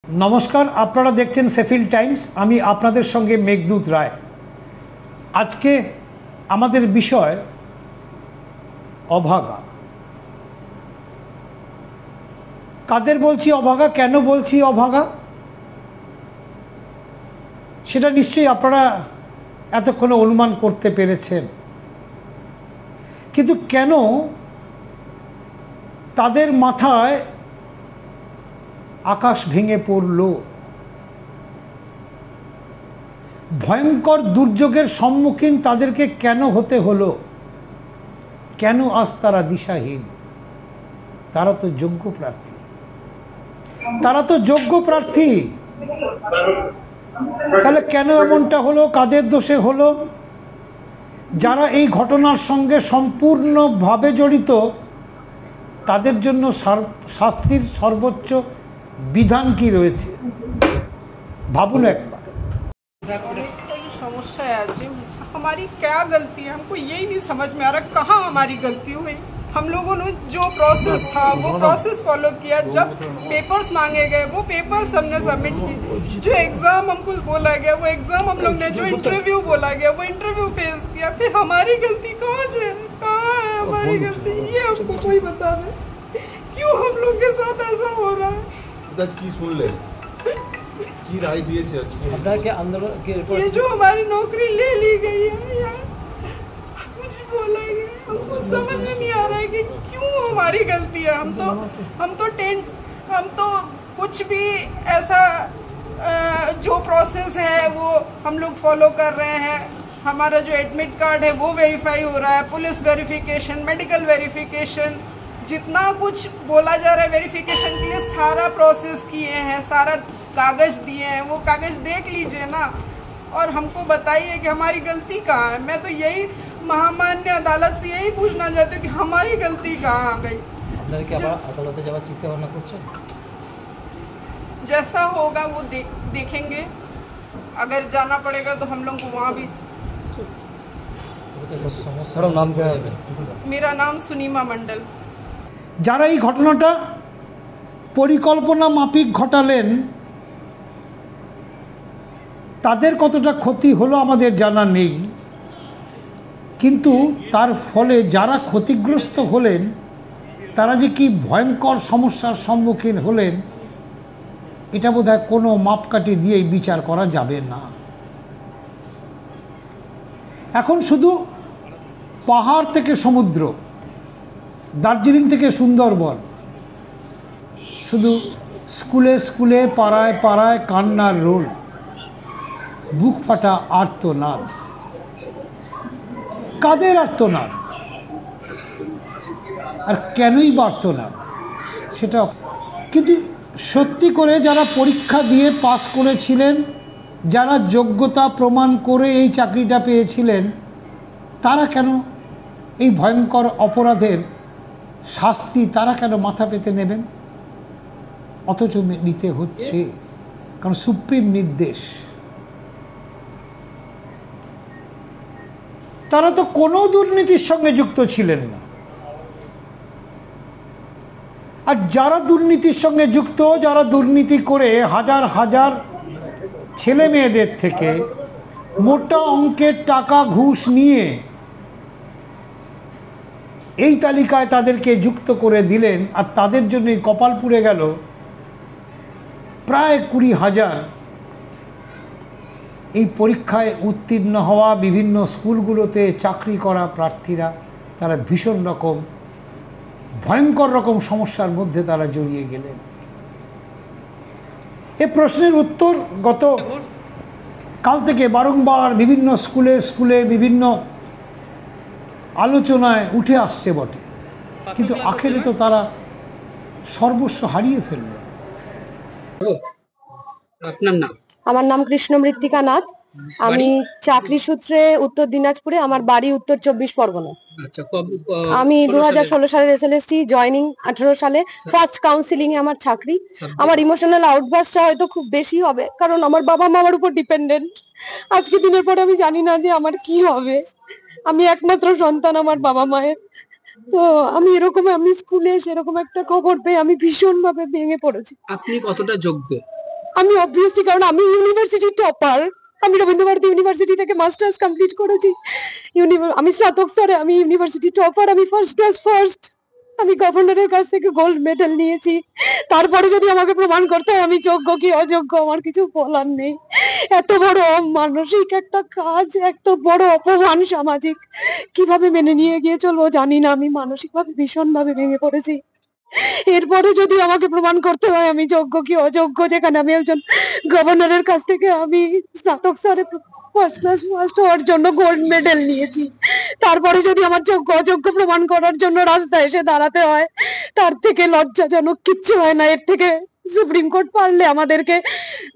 নমস্কার, আপনারা দেখছেন শেফিল্ড টাইমস। আমি আপনাদের সঙ্গে মেঘদূত রায়। আজকে আমাদের বিষয় অভাগা। কাদের বলছি অভাগা, কেন বলছি অভাগা, সেটা নিশ্চয়ই আপনারা এতক্ষণে অনুমান করতে পেরেছেন। কিন্তু কেন তাদের মাথায় আকাশ ভেঙে পড়ল, ভয়ঙ্কর দুর্যোগের সম্মুখীন তাদেরকে কেন হতে হলো, কেন আজ তারা দিশাহীন? তারা তো যোগ্য প্রার্থী, তাহলে কেন এমনটা হলো, কাদের দোষে হলো? যারা এই ঘটনার সঙ্গে সম্পূর্ণভাবে জড়িত তাদের জন্য শাস্তির সর্বোচ্চ বিধান কি রয়েছে ভাবুন একবার। समस्या है आज, हमारी क्या गलती है? हमको यही नहीं समझ में आ रहा कहाँ हमारी गलती हुई। हम लोगों ने जो प्रोसेस था वो प्रोसेस फॉलो किया। जब पेपर्स मांगे गए वो पेपर्स हमने सबमिट किए। जो एग्जाम हमको बोला गया वो एग्जाम हम लोग ने, जो इंटरव्यू बोला गया वो इंटरव्यू फेस किया। फिर हमारी गलती कहाँ है हमारी गलती? ये हमको कोई बता दे, क्यों हम लोग के साथ ऐसा हो रहा है? की सुन ले की राय दिए के अंदर ये जो हमारी नौकरी ले ली गई है यार, कुछ बोला गया, हमको समझ में नहीं आ रहा है कि क्यों हमारी गलती है। हम तो कुछ भी ऐसा जो प्रोसेस है वो हम लोग फॉलो कर रहे हैं। हमारा जो एडमिट कार्ड है वो वेरीफाई हो रहा है, पुलिस वेरिफिकेशन, मेडिकल वेरिफिकेशन, जितना कुछ बोला जा रहा है वेरिफिकेशन के लिए सारा प्रोसेस किए हैं, सारा कागज दिए हैं। वो कागज देख लीजिए ना और हमको बताइए कि हमारी गलती कहाँ है। मैं तो यही महामान्य अदालत से यही पूछना चाहती हूँ कि हमारी गलती कहाँ आ गई। जैसा होगा वो देखेंगे। अगर जाना पड़ेगा तो हम लोग को वहाँ भी। नाम क्या है? मेरा नाम सुनीमा मंडल। যারা এই ঘটনাটা পরিকল্পনা মাফিক ঘটালেন তাদের কতটা ক্ষতি হলো আমাদের জানা নেই, কিন্তু তার ফলে যারা ক্ষতিগ্রস্ত হলেন তারা যে কি ভয়ঙ্কর সমস্যার সম্মুখীন হলেন এটা বোধহয় কোনো মাপকাঠি দিয়েই বিচার করা যাবে না। এখন শুধু পাহাড় থেকে সমুদ্র, দার্জিলিং থেকে সুন্দরবন, শুধু স্কুলে স্কুলে পাড়ায় পাড়ায় কান্নার রোল, বুক ফাটা আর্তনাদ। কাদের আর্তনাদ আর কেনই বা আর্তনাদ সেটা কিন্তু সত্যি করে যারা পরীক্ষা দিয়ে পাস করেছিলেন, যারা যোগ্যতা প্রমাণ করে এই চাকরিটা পেয়েছিলেন, তারা কেন এই ভয়ঙ্কর অপরাধের শাস্তি তারা কেন মাথা পেতে নেবেন? অথচ নিতে হচ্ছে, কারণ সুপ্রিম নির্দেশ। তারা তো কোনো দুর্নীতির সঙ্গে যুক্ত ছিলেন না, আর যারা দুর্নীতির সঙ্গে যুক্ত, যারা দুর্নীতি করে হাজার হাজার ছেলে মেয়েদের থেকে মোটা অঙ্কের টাকা ঘুষ নিয়ে এই তালিকায় তাদেরকে যুক্ত করে দিলেন, আর তাদের জন্যই কপাল পুড়ে গেল প্রায় 20,000 এই পরীক্ষায় উত্তীর্ণ হওয়া বিভিন্ন স্কুলগুলোতে চাকরি করা প্রার্থীরা। তারা ভীষণ রকম ভয়ঙ্কর রকম সমস্যার মধ্যে তারা জড়িয়ে গেলেন। এ প্রশ্নের উত্তর গত কাল থেকে বারংবার বিভিন্ন স্কুলে স্কুলে বিভিন্ন আলোচনায় উঠে আসছে বটে, কিন্তু আখেরে তো তারা সর্বস্ব হারিয়ে ফেলল। আপনার নাম? আমার নাম কৃষ্ণ মৃত্তিকা নাথ। আমি চাকরি সূত্রে উত্তর দিনাজপুরে, আমার বাড়ি উত্তর 24 পরগনা। আমি 2016 সালের SLST জয়নিং, 18 সালে ফার্স্ট কাউন্সিলিং এ আমার চাকরি। আমার ইমোশনাল আউটবার্স্টটা হয়তো খুব বেশি হবে, কারণ আমার বাবা মা আমার উপর ডিপেন্ডেন্ট। আজকে দিনের পর আমি জানি না যে আমার কি হবে। আমি একমাত্র সন্তান আমার বাবা মায়ের। তো আমি স্কুলে সেরকম একটা খবর পেয়ে আমি ভীষণ ভাবে ভেঙে পড়েছি। আপনি কতটা যোগ্য? আমি অবভিয়াসলি, কারণ আমি ইউনিভার্সিটি টপার, আমি রবীন্দ্রভারতী ইউনিভার্সিটি থেকে মাস্টার্স কমপ্লিট করেছি। আমি স্নাতক স্তরে আমি ইউনিভার্সিটি টপার, আমি ফার্স্ট ক্লাস ফার্স্ট, আমি গভর্নরের কাছ থেকে গোল্ড মেডেল নিয়েছি। তারপরে যদি আমাকে প্রমাণ করতে হয় আমি যোগ্য কি অযোগ্য, আমার কিছু বলার নেই। এত বড় মানসিক একটা কাজ, এত বড় অপমান সামাজিক, কিভাবে মেনে নিয়ে গিয়ে চলবো জানি না। আমি মানসিকভাবে ভীষণভাবে ভেঙে পড়েছি। এরপরে যদি আমাকে প্রমাণ করতে হয় আমি যোগ্য কি অযোগ্য, যেখানে আমি একজন গভর্নরের কাছ থেকে আমি স্নাতক স্তরে ফার্স্ট ক্লাস ফার্স্ট হওয়ার জন্য গোল্ড মেডেল নিয়েছি, তারপরে যদি আমার যোগ্য অযোগ্য প্রমাণ করার জন্য রাস্তায় এসে দাঁড়াতে হয়, তার থেকে লজ্জাজনক কিচ্ছু হয় না। এর থেকে সুপ্রিম কোর্ট পারলে আমাদেরকে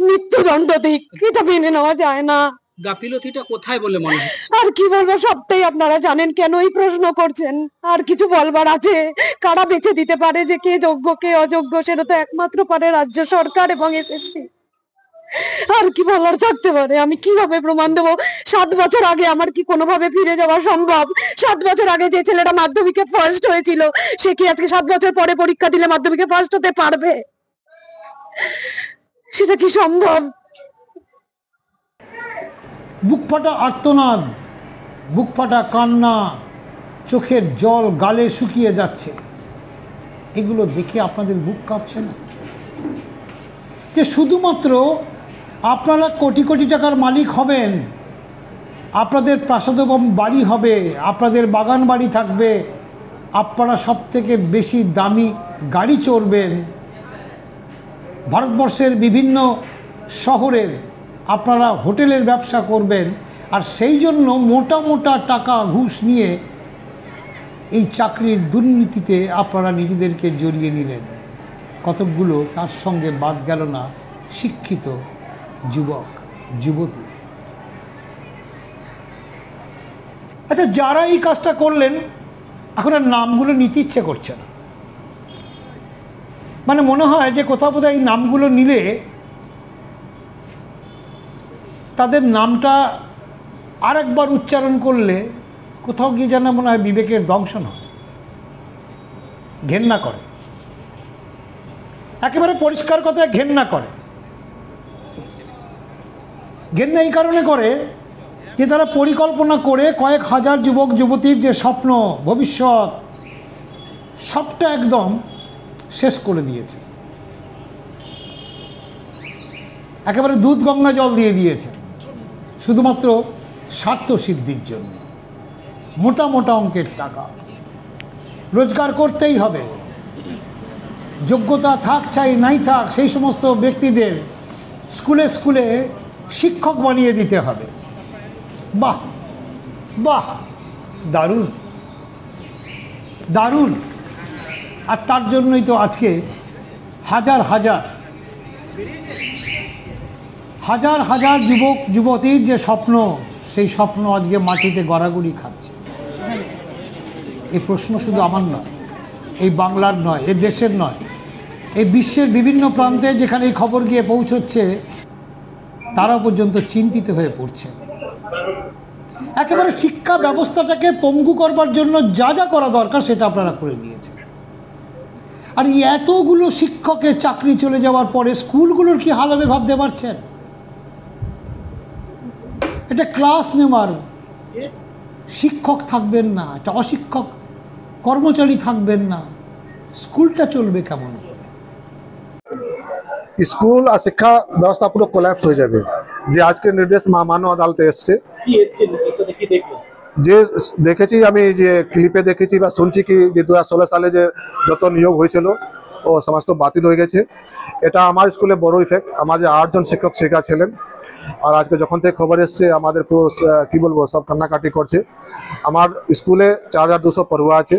মৃত্যুদণ্ড দিক, এটা মেনে নেওয়া যায় না। গাফিলতিটা কোথায় বলে মনে হয়? আর কি বলবো, সবটাই আপনারা জানেন, কেন এই প্রশ্ন করছেন? আর কিছু বলবার আছে? কারা বেছে দিতে পারে যে কে যোগ্য কে অযোগ্য? সেটা তো একমাত্র পারে রাজ্য সরকার এবং এসএসসি। আর কি বলার থাকতে পারে? আমি কিভাবে প্রমাণ দেবো? 7 বছর আগে আমার কি কোনোভাবে ফিরে যাওয়া সম্ভব? 7 বছর আগে যে ছেলেটা মাধ্যমিকে ফার্স্ট হয়েছিল, সে কি আজকে 7 বছর পরে পরীক্ষা দিলে মাধ্যমিকে ফার্স্ট হতে পারবে? সেটা কি সম্ভব? বুক ফাটা আর্তনাদ, বুক ফাটা কান্না, চোখের জল গালে শুকিয়ে যাচ্ছে, এগুলো দেখে আপনাদের বুক কাঁপছে না? যে শুধুমাত্র আপনারা কোটি কোটি টাকার মালিক হবেন, আপনাদের প্রাসাদোপম বাড়ি হবে, আপনাদের বাগান বাড়ি থাকবে, আপনারা সব থেকে বেশি দামি গাড়ি চড়বেন, ভারতবর্ষের বিভিন্ন শহরের আপনারা হোটেলের ব্যবসা করবেন, আর সেই জন্য মোটা মোটা টাকা ঘুষ নিয়ে এই চাকরির দুর্নীতিতে আপনারা নিজেদেরকে জড়িয়ে নিলেন। কতকগুলো তার সঙ্গে বাদ গেল না শিক্ষিত যুবক যুবতী। আচ্ছা, যারা এই কাজটা করলেন এখন আর নামগুলো নিতে ইচ্ছে করছে না, মানে মনে হয় যে কোথাও বোধহয় এই নামগুলো নিলে তাদের নামটা আরেকবার উচ্চারণ করলে কোথাও গিয়ে যেন মনে হয় বিবেকের দংশন হয়, ঘেন্না করে, একেবারে পরিষ্কার কথায় ঘেন্না করে। ঘেন্না এই কারণে করে যে তারা পরিকল্পনা করে কয়েক হাজার যুবক যুবতীর যে স্বপ্ন ভবিষ্যৎ সবটা একদম শেষ করে দিয়েছে, একেবারে দুধ গঙ্গা জল দিয়ে দিয়েছে শুধুমাত্র স্বার্থ সিদ্ধির জন্য। মোটা মোটা অঙ্কের টাকা রোজগার করতেই হবে, যোগ্যতা থাক চাই নাই থাক সেই সমস্ত ব্যক্তিদের স্কুলে স্কুলে শিক্ষক বানিয়ে দিতে হবে। বাহ বাহ, দারুণ দারুণ। আর তার জন্যই তো আজকে হাজার হাজার হাজার হাজার যুবক যুবতীর যে স্বপ্ন, সেই স্বপ্ন আজকে মাটিতে গড়াগড়ি খাচ্ছে। এই প্রশ্ন শুধু আমার নয়, এই বাংলার নয়, এই দেশের নয়, এই বিশ্বের বিভিন্ন প্রান্তে যেখানে এই খবর গিয়ে পৌঁছচ্ছে তারা পর্যন্ত চিন্তিত হয়ে পড়ছে। একেবারে শিক্ষা ব্যবস্থাটাকে পঙ্গু করবার জন্য যা যা করা দরকার সেটা আপনারা করে দিয়েছেন। আর এতগুলো শিক্ষকের চাকরি চলে যাওয়ার পরে স্কুলগুলোর কি হাল হবে ভাবতে পারছেন? এটা ক্লাস নেওয়ার শিক্ষক থাকবেন না, একটা অশিক্ষক কর্মচারী থাকবেন না, স্কুলটা চলবে কেমন করে? স্কুল আর শিক্ষা ব্যবস্থা পুরো কোল্যাপস হয়ে যাবে। যে আজকে নির্দেশ মহামান্য আদালতে এসছে, যে দেখেছি আমি, যে ক্লিপে দেখেছি বা শুনছি কি যে 2016 সালে যে যত নিয়োগ হয়েছিল ও সমস্ত বাতিল হয়ে গেছে। এটা আমার স্কুলে বড় ইফেক্ট। আমার যে 8 জন শিক্ষক শেখাচ্ছিলেন, আর আজকে যখন থেকে খবর এসছে আমাদের পুরো কী বলবো সব কান্নাকাটি করছে। আমার স্কুলে 4200 পড়ুয়া আছে,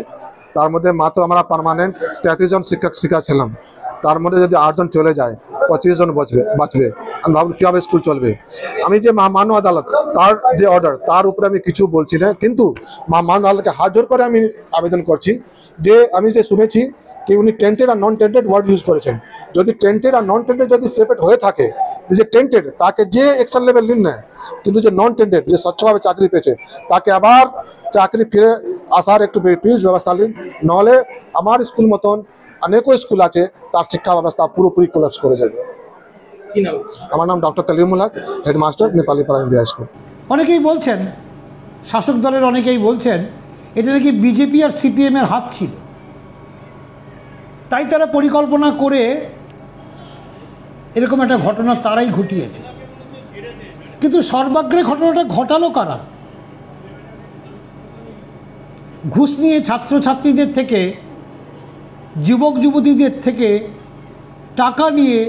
তার মধ্যে মাত্র আমরা পার্মানেন্ট 33 জন শিক্ষক শেখাচ্ছিলাম। তার মধ্যে যদি 8 জন চলে যায় 25 জন বাঁচবে। আমি ভাবলাম কীভাবে স্কুল চলবে। আমি যে মহামান্য আদালত তার যে অর্ডার তার উপরে আমি কিছু বলছি না, কিন্তু মহামান্য আদালতকে হাত জোর করে আমি আবেদন করছি যে আমি যে শুনেছি কি উনি টেন্টেড আর নন টেন্টেড ওয়ার্ড ইউজ করেছেন। যদি টেন্টেড আর নন টেন্টেড যদি সেপারেট হয়ে থাকে, যে টেন্টেড তাকে যে অ্যাকশন লেভেল নিন না, কিন্তু যে নন টেন্টেড যে স্বচ্ছভাবে চাকরি পেয়েছে তাকে আবার চাকরি ফিরে আসার একটু প্লিজ ব্যবস্থা নিন। নাহলে আমার স্কুল মতন অনেকও স্কুল আছে তার শিক্ষা ব্যবস্থা পুরোপুরি কোলাপস করে যাবে। কি নাম? আমার নাম ডক্টর কালিমুল হক, হেডমাস্টার নেপালি পাড়া ইন্ডিয়া স্কুল। অনেকেই বলছেন, শাসক দলের অনেকেই বলছেন এটা নাকি বিজেপি আর সিপিএমের হাত ছিল, তাই তারা পরিকল্পনা করে এরকম একটা ঘটনা তারাই ঘটিয়েছে। কিন্তু সর্বাগ্রে ঘটনাটা ঘটালো কারা? ঘুষ নিয়ে ছাত্রছাত্রীদের থেকে, যুবক যুবতীদের থেকে টাকা নিয়ে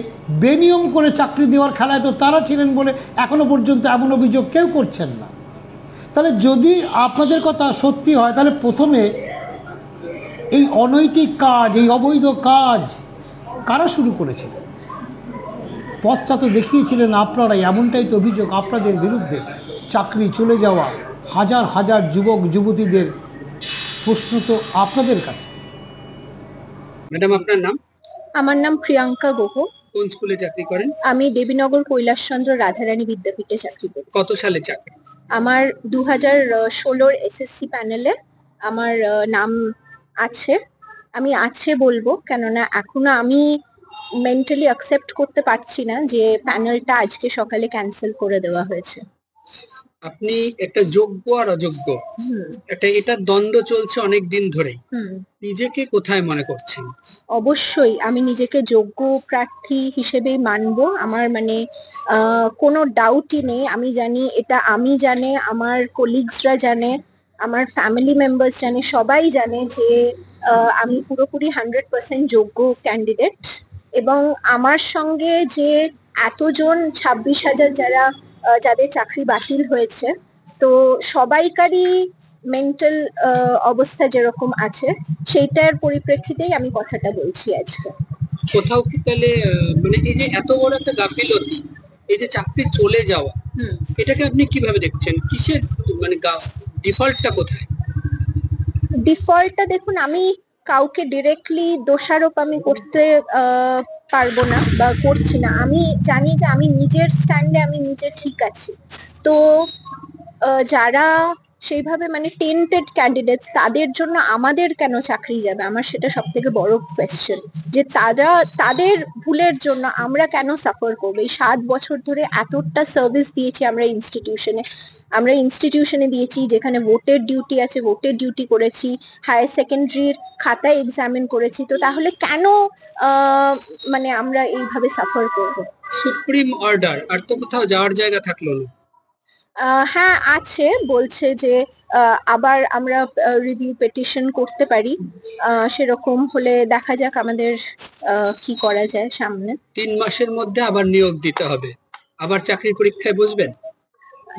বেনিয়ম করে চাকরি দেওয়ার খেলায় তো তারা ছিলেন বলে এখনো পর্যন্ত এমন অভিযোগ কেউ করছেন না। তাহলে যদি আপনাদের কথা সত্যি হয়, তাহলে প্রথমে এই অনৈতিক কাজ, এই অবৈধ কাজ কারা শুরু করেছিল? পথটা তো দেখিয়েছিলেন আপনারাই, এমনটাই তো অভিযোগ আপনাদের বিরুদ্ধে। চাকরি চলে যাওয়া হাজার হাজার যুবক যুবতীদের, প্রশ্ন তো আপনাদের কাছে। ম্যাডাম আপনার নাম? আমার নাম প্রিয়াঙ্কা গুহ। কোন স্কুলে চাকরি করেন? আমি দেবীনগর কৈলাসচন্দ্র রাধারানী বিদ্যাপীঠে চাকরি করি। কত সালে চাকরি? আমার 2016 এসএসসি প্যানেলে আমার নাম আছে। আমি আছে বলবো, কেননা এখনো আমি মেন্টালি অ্যাকসেপ্ট করতে পারছি না যে প্যানেলটা আজকে সকালে ক্যান্সেল করে দেওয়া হয়েছে। আপনি একটা যোগ্য আর অযোগ্য, এটা দ্বন্দ্ব চলছে অনেক দিন ধরে, নিজেকে কোথায় মনে করছেন? অবশ্যই আমি নিজেকে যোগ্য প্রার্থী হিসেবেই মানবো। আমার মানে কোনো ডাউটই নেই। আমি জানি, এটা আমি জানে, আমার কলিগসরা জানে, আমার ফ্যামিলি মেম্বার্স জানে, সবাই জানে যে আমি পুরোপুরি 100% যোগ্য ক্যান্ডিডেট। এবং আমার সঙ্গে যে এতজন 26,000 যাদের চাকরি বাতিল হয়েছে, তো সবাইকারই মেন্টাল অবস্থা যেরকম আছে, সেইটার পরিপ্রেক্ষিতেই আমি কথাটা বলছি আজকে। কোথাও কি তাহলে মানে এই যে এত বড় একটা গাফিলতি, এই যে চাকরি চলে যাওয়া, এটাকে আপনি কিভাবে দেখছেন? কিসের মানে ডিফল্টটা কোথায়? ডিফল্টটা দেখুন, আমি কাউকে ডিরেক্টলি দোষারোপ আমি করতে পারবো না বা করছি না। আমি জানি যে আমি নিজের স্ট্যান্ডে আমি নিজে ঠিক আছি। তো যারা সেইভাবে মানে টেন্টেড ক্যান্ডিডেটস, তাদের জন্য আমাদের কেন চাকরি যাবে? আমার সেটা সব থেকে বড় কোয়েশ্চেন, যে তাদের ভুলের জন্য আমরা কেন সাফার করবো? এই 7 বছর ধরে এতটা সার্ভিস দিয়েছি আমরা ইনস্টিটিউশনে দিয়েছি, যেখানে ভোটের ডিউটি আছে, ভোটের ডিউটি করেছি, হায়ার সেকেন্ডারির খাতায় এক্সামিন করেছি। তো তাহলে কেন মানে আমরা এইভাবে সাফার করবো? সুপ্রিম অর্ডার, আর তো কোথাও যাওয়ার জায়গা থাকলো না। হ্যাঁ আছে, বলছে যে আবার আমরা রিভিউ পিটিশন করতে পারি। সেরকম হলে দেখা যাক আমাদের কি করা যায় সামনে। 3 মাসের মধ্যে আবার নিয়োগ দিতে হবে, আবার চাকরির পরীক্ষায় বসবেন?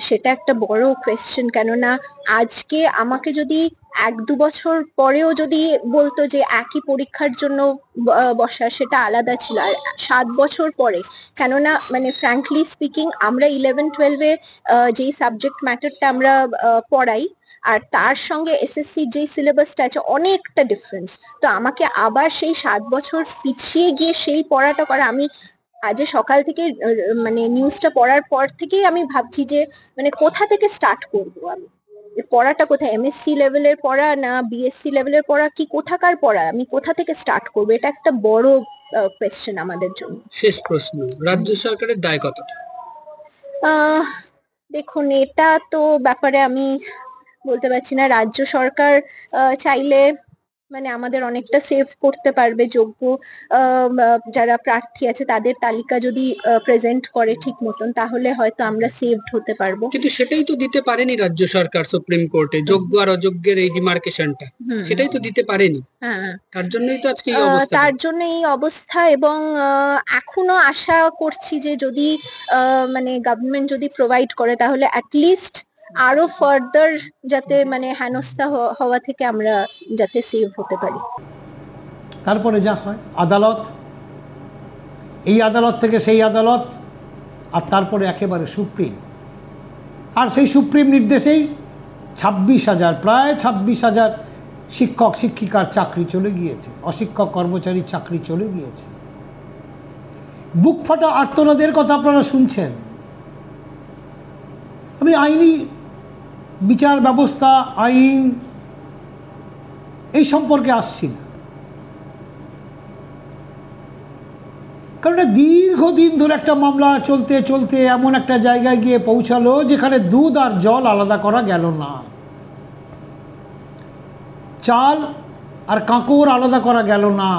সেটা একটা বড় কোয়েশ্চেন, কেননা আজকে আমাকে যদি 1-2 বছর পরেও যদি বলতো যে একই পরীক্ষার জন্য বসা, সেটা আলাদা ছিল। আর 7 বছর পরে, কেননা মানে ফ্র্যাঙ্কলি স্পিকিং, আমরা 11-12-এ যেই সাবজেক্ট ম্যাটারটা আমরা পড়াই, আর তার সঙ্গে এসএসসির যেই সিলেবাসটা আছে, অনেকটা ডিফারেন্স। তো আমাকে আবার সেই 7 বছর পিছিয়ে গিয়ে সেই পড়াটা করা, আমি আজ সকাল থেকে মানে নিউজটা পড়ার পর থেকেই আমি ভাবছি যে মানে কোথা থেকে স্টার্ট করবো আমি পড়াটা, কোথায়? এমএসসি লেভেলের পড়া না বিএসসি লেভেলের পড়া, কি কোথাকার পড়া, আমি কোথা থেকে স্টার্ট করবো? এটা একটা বড় কোয়েশ্চেন আমাদের জন্য। শেষ প্রশ্ন, রাজ্য সরকারের দায় কতটা? দেখুন, এটা তো ব্যাপারে আমি বলতে পারছি না। রাজ্য সরকার চাইলে মানে আমাদের অনেকটা সেভ করতে পারবে। যোগ্য যারা প্রার্থী আছে তাদের তালিকা যদি প্রেজেন্ট করে ঠিক মতন, তাহলে হয়তো আমরা সেভড হতে পারবো। কিন্তু সেটাই তো দিতে পারেনি রাজ্য সরকার সুপ্রিম কোর্টে, যোগ্য আর অযোগ্যের এই ডিমার্কেশনটা, সেটাই তো দিতে পারেনি। হ্যাঁ, তার জন্যই তো আজকে এই অবস্থা। তার জন্য এই অবস্থা। এবং এখনো আশা করছি যে যদি মানে গভর্নমেন্ট যদি প্রোভাইড করে, তাহলে অ্যাটলিস্ট আরো ফার্দার যাতে মানে হেনস্থা হওয়া থেকে আমরা যাতে সেভ হতে পারি। তারপরে যা হয়, আদালত, এই আদালত থেকে সেই আদালত, আর তারপরে একেবারে সুপ্রিম। আর সেই সুপ্রিম নির্দেশেই 26,000, প্রায় 26,000 শিক্ষক শিক্ষিকার চাকরি চলে গিয়েছে, অশিক্ষক কর্মচারীর চাকরি চলে গিয়েছে। বুক ফাটা আর্তনাদের কথা আপনারা শুনছেন। আমি আইনি বিচার ব্যবস্থা, আইন এই সম্পর্কে আসছি না। কারণ দীর্ঘদিন ধরে একটা মামলা চলতে চলতে এমন একটা জায়গায় গিয়ে পৌঁছালো যেখানে দুধ আর জল আলাদা করা গেল না, চাল আর কাঁকড় আলাদা করা গেল না,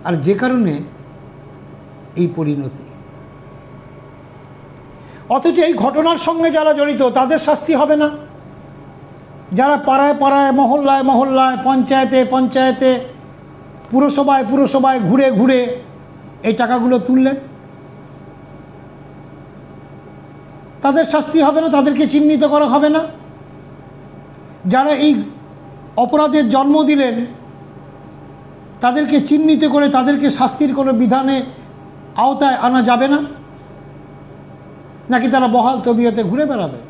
আর যে কারণে এই পরিণতি। অথচ এই ঘটনার সঙ্গে যারা জড়িত তাদের শাস্তি হবে না? যারা পাড়ায় পাড়ায়, মহল্লায় মহল্লায়, পঞ্চায়েতে পঞ্চায়েতে, পুরসভায় পুরসভায় ঘুরে ঘুরে এই টাকাগুলো তুললেন, তাদের শাস্তি হবে না? তাদেরকে চিহ্নিত করা হবে না? যারা এই অপরাধের জন্ম দিলেন তাদেরকে চিহ্নিত করে তাদেরকে শাস্তির কোনো বিধানে আওতায় আনা যাবে না? নাকি তারা বহাল তবিয়তে ঘুরে বেড়াবে?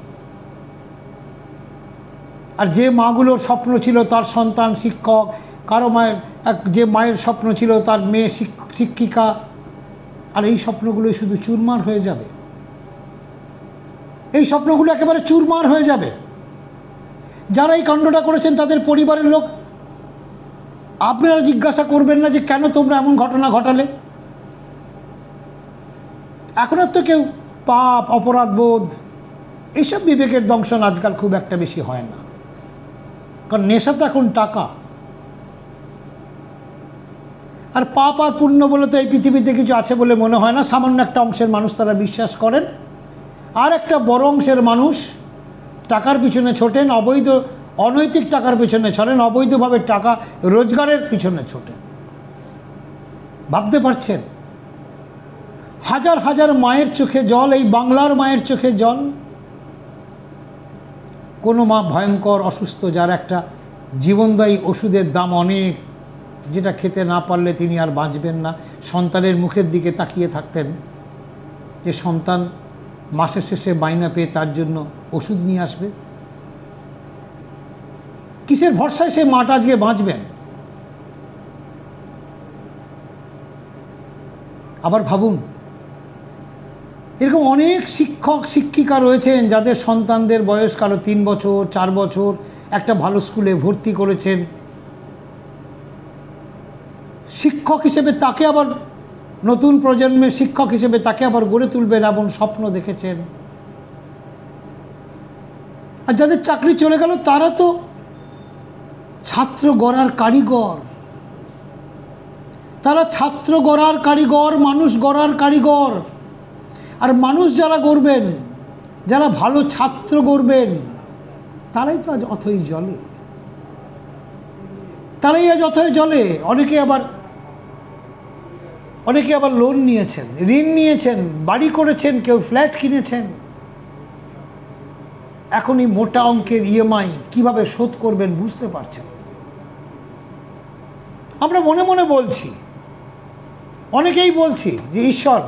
আর যে মাগুলোর স্বপ্ন ছিল তার সন্তান শিক্ষক, কারো মায়ের যে মায়ের স্বপ্ন ছিল তার মেয়ে শিক্ষিকা, আর এই স্বপ্নগুলো শুধু চুরমার হয়ে যাবে। এই স্বপ্নগুলো একেবারে চুরমার হয়ে যাবে। যারা এই কাণ্ডটা করেছেন তাদের পরিবারের লোক, আপনারা জিজ্ঞাসা করবেন না যে কেন তোমরা এমন ঘটনা ঘটালে? এখন আর তো কেউ পাপ, অপরাধ বোধ, এইসব বিবেকের দংশন আজকাল খুব একটা বেশি হয় না, কারণ নেশা তো এখন টাকা। আর পাপ আর পুণ্য বলে তো এই পৃথিবীতে কিছু আছে বলে মনে হয় না। সামান্য একটা অংশের মানুষ তারা বিশ্বাস করেন, আর একটা বড় অংশের মানুষ টাকার পিছনে ছোটেন, অবৈধ অনৈতিক টাকার পিছনে ছড়েন, অবৈধভাবে টাকা রোজগারের পিছনে ছোটেন। ভাবতে পারছেন? হাজার হাজার মায়ের চোখে জল, এই বাংলার মায়ের চোখে জল। কোনো মা ভয়ঙ্কর অসুস্থ, যার একটা জীবনদায়ী ওষুধের দাম অনেক, যেটা খেতে না পারলে তিনি আর বাঁচবেন না, সন্তানের মুখের দিকে তাকিয়ে থাকতেন যে সন্তান মাসের শেষে মাইনা পেয়ে তার জন্য ওষুধ নিয়ে আসবে। কিসের ভরসায় সেই মাটা আজকে বাঁচবেন? আবার ভাবুন, এরকম অনেক শিক্ষক শিক্ষিকা রয়েছেন যাদের সন্তানদের বয়স কারো 3 বছর 4 বছর, একটা ভালো স্কুলে ভর্তি করেছেন। শিক্ষক হিসেবে তাকে আবার, নতুন প্রজন্মের শিক্ষক হিসেবে তাকে আবার গড়ে তুলবেন এমন স্বপ্ন দেখেছেন। আর যাদের চাকরি চলে গেল তারা তো ছাত্র গড়ার কারিগর, তারা ছাত্র গড়ার কারিগর, মানুষ গড়ার কারিগর। আর মানুষ যারা গড়বেন, যারা ভালো ছাত্র গড়বেন, তারাই তো আজ অথই জলে, তারাই আজ অথই জলে। অনেকে আবার লোন নিয়েছেন, ঋণ নিয়েছেন, বাড়ি করেছেন, কেউ ফ্ল্যাট কিনেছেন। এখনই মোটা অঙ্কের ইএমআই কিভাবে শোধ করবেন বুঝতে পারছেন। আমরা মনে মনে বলছি, অনেকেই বলছি যে ঈশ্বর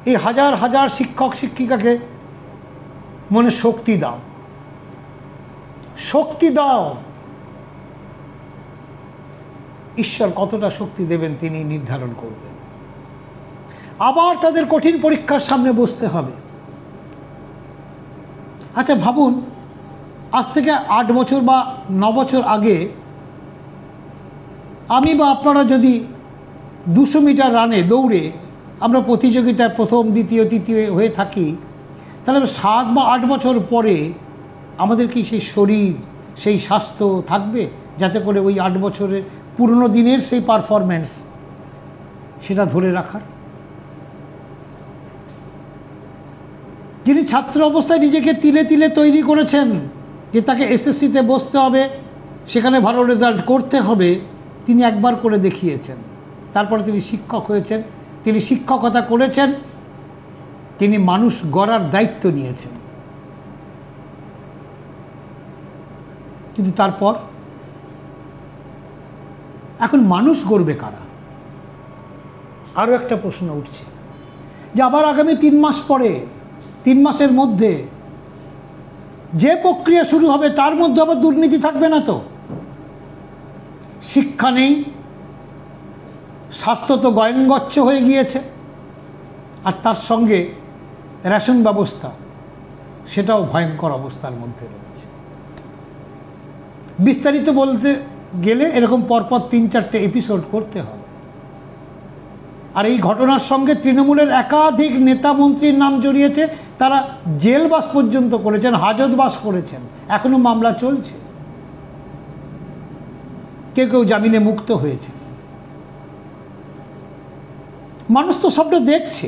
এই হাজার হাজার শিক্ষক শিক্ষিকাকে মনে শক্তি দাও, শক্তি দাও। ঈশ্বর কতটা শক্তি দেবেন তিনি নির্ধারণ করবেন। আবার তাদের কঠিন পরীক্ষার সামনে বসতে হবে। আচ্ছা ভাবুন, আজ থেকে 8 বছর বা 9 বছর আগে আমি বা আপনারা যদি 200 মিটার রানে দৌড়ে আমরা প্রতিযোগিতায় প্রথম, দ্বিতীয়, তৃতীয় হয়ে থাকি, তাহলে 7 বা 8 বছর পরে আমাদের কি সেই শরীর, সেই স্বাস্থ্য থাকবে যাতে করে ওই 8 বছরের পুরনো দিনের সেই পারফরমেন্স সেটা ধরে রাখার? যিনি ছাত্র অবস্থায় নিজেকে তিলে তিলে তৈরি করেছেন যে তাকে এসএসসিতে বসতে হবে, সেখানে ভালো রেজাল্ট করতে হবে, তিনি একবার করে দেখিয়েছেন। তারপরে তিনি শিক্ষক হয়েছেন, তিনি শিক্ষকতা করেছেন, তিনি মানুষ গড়ার দায়িত্ব নিয়েছেন। কিন্তু তারপর এখন মানুষ গড়বে কারা? আরও একটা প্রশ্ন উঠছে যে আবার আগামী 3 মাস পরে, 3 মাসের মধ্যে যে প্রক্রিয়া শুরু হবে তার মধ্যে আবার দুর্নীতি থাকবে না তো? শিক্ষা নেই, স্বাস্থ্য তো গয়ঙ্গচ্ছ হয়ে গিয়েছে, আর তার সঙ্গে রেশন ব্যবস্থা সেটাও ভয়ঙ্কর অবস্থার মধ্যে রয়েছে। বিস্তারিত বলতে গেলে এরকম পরপর 3-4টে এপিসোড করতে হবে। আর এই ঘটনার সঙ্গে তৃণমূলের একাধিক নেতা মন্ত্রীর নাম জড়িয়েছে, তারা জেলবাস পর্যন্ত করেছেন, হাজতবাস করেছেন, এখনো মামলা চলছে, কেউ কেউ জামিনে মুক্ত হয়েছে। মানুষ তো সবটা দেখছে,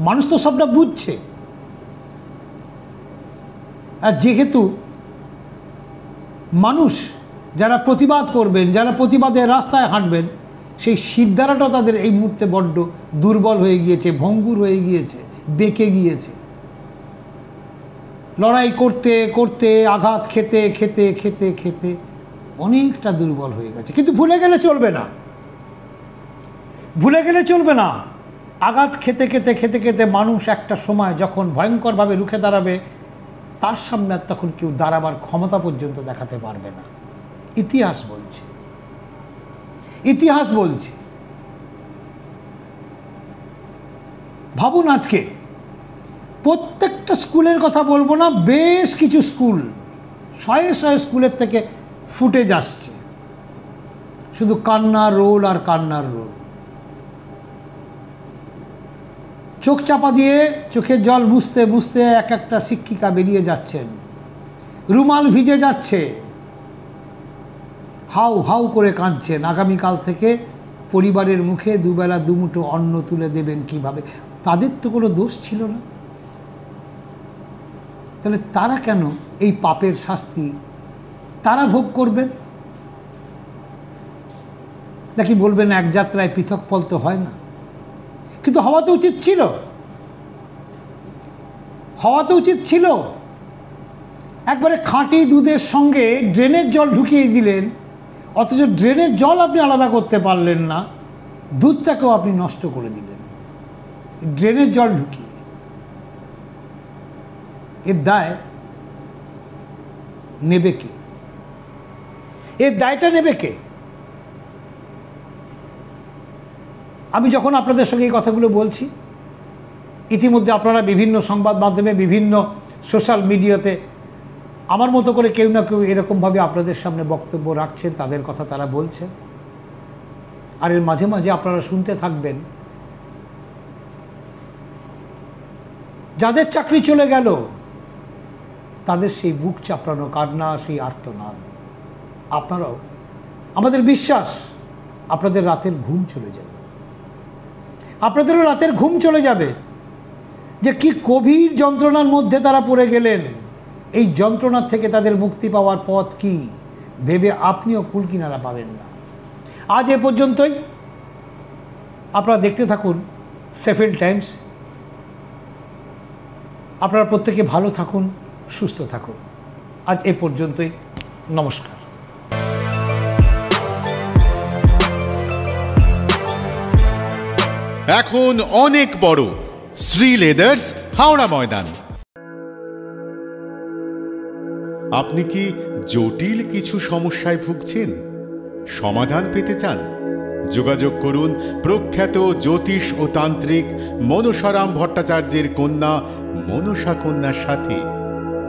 মানুষ তো সবটা বুঝছে। আর যেহেতু মানুষ যারা প্রতিবাদ করবেন, যারা প্রতিবাদের রাস্তায় হাঁটবেন, সেই শিরদাঁড়াটা তাদের এই মুহূর্তে বড্ড দুর্বল হয়ে গিয়েছে, ভঙ্গুর হয়ে গিয়েছে, বেঁকে গিয়েছে। লড়াই করতে করতে, আঘাত খেতে খেতে খেতে খেতে অনেকটা দুর্বল হয়ে গেছে। কিন্তু ভুলে গেলে চলবে না, ভুলে গেলে চলবে না। আঘাত খেতে খেতে খেতে খেতে মানুষ একটা সময় যখন ভয়ঙ্করভাবে রুখে দাঁড়াবে, তার সামনে আর তখন কেউ দাঁড়াবার ক্ষমতা পর্যন্ত দেখাতে পারবে না। ইতিহাস বলছে, ইতিহাস বলছে। ভাবুন, আজকে প্রত্যেকটা স্কুলের কথা বলবো না, বেশ কিছু স্কুল, শয়ে শয়ে স্কুলের থেকে ফুটেজ আসছে, শুধু কান্নার রোল আর কান্নার রোল। চোখ চাপা দিয়ে চোখের জল মুছতে মুছতে এক একটা শিক্ষিকা বেরিয়ে যাচ্ছেন, রুমাল ভিজে যাচ্ছে, হাউ হাউ করে কাঁদছেন। আগামীকাল থেকে পরিবারের মুখে দুবেলা দুমুঠো অন্ন তুলে দেবেন কিভাবে? তাদের তো কোনো দোষ ছিল না, তাহলে তারা কেন এই পাপের শাস্তি তারা ভোগ করবেন? নাকি বলবেন এক যাত্রায় পৃথক ফল তো হয় না? কিন্তু হওয়া তো উচিত ছিল, হওয়া তো উচিত ছিল। একবারে খাঁটি দুধের সঙ্গে ড্রেনের জল ঢুকিয়ে দিলেন, অথচ ড্রেনের জল আপনি আলাদা করতে পারলেন না, দুধটাকেও আপনি নষ্ট করে দিলেন ড্রেনের জল ঢুকিয়ে। এর দায় নেবে কে? এর দায়টা নেবে কে? আমি যখন আপনাদের সঙ্গে এই কথাগুলো বলছি, ইতিমধ্যে আপনারা বিভিন্ন সংবাদ মাধ্যমে, বিভিন্ন সোশ্যাল মিডিয়াতে আমার মতো করে কেউ না কেউ এরকমভাবে আপনাদের সামনে বক্তব্য রাখছেন, তাদের কথা তারা বলছেন। আর এর মাঝে মাঝে আপনারা শুনতে থাকবেন, যাদের চাকরি চলে গেল তাদের সেই বুক চাপড়ানো কান্না, সেই আর্তনাদ। আপনারাও, আমাদের বিশ্বাস আপনাদের রাতের ঘুম চলে যাবে, আপনাদেরও রাতের ঘুম চলে যাবে, যে কি গভীর যন্ত্রণার মধ্যে তারা পড়ে গেলেন। এই যন্ত্রণার থেকে তাদের মুক্তি পাওয়ার পথ কি ভেবে আপনিও কুল কিনারা পাবেন না। আজ এ পর্যন্তই। আপনারা দেখতে থাকুন সেফেল টাইমস। আপনারা প্রত্যেকে ভালো থাকুন, সুস্থ থাকুন। আজ এ পর্যন্তই, নমস্কার। এখন অনেক বড়, শ্রী লেদার্স, হাওড়া ময়দান। আপনি কি জটিল কিছু সমস্যায় ভুগছেন? সমাধান পেতে চান? যোগাযোগ করুন প্রখ্যাত জ্যোতিষ ও তান্ত্রিক মনসারাম ভট্টাচার্যের কন্যা মনসা কন্যার সাথে।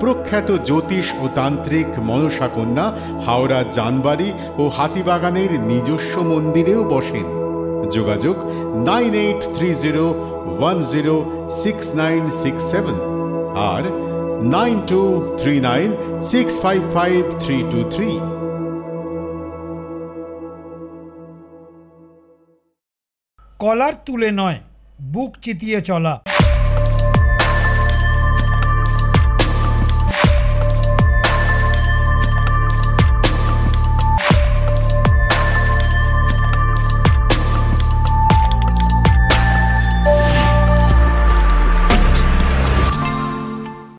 প্রখ্যাত জ্যোতিষ ও তান্ত্রিক মনসা কন্যা হাওড়া জানবাড়ি ও হাতিবাগানের নিজস্ব মন্দিরেও বসেন। যোগাযোগ 9830106967 আর 9239655323। কলার তুলে নয়, বুক চিতিয়ে চলা।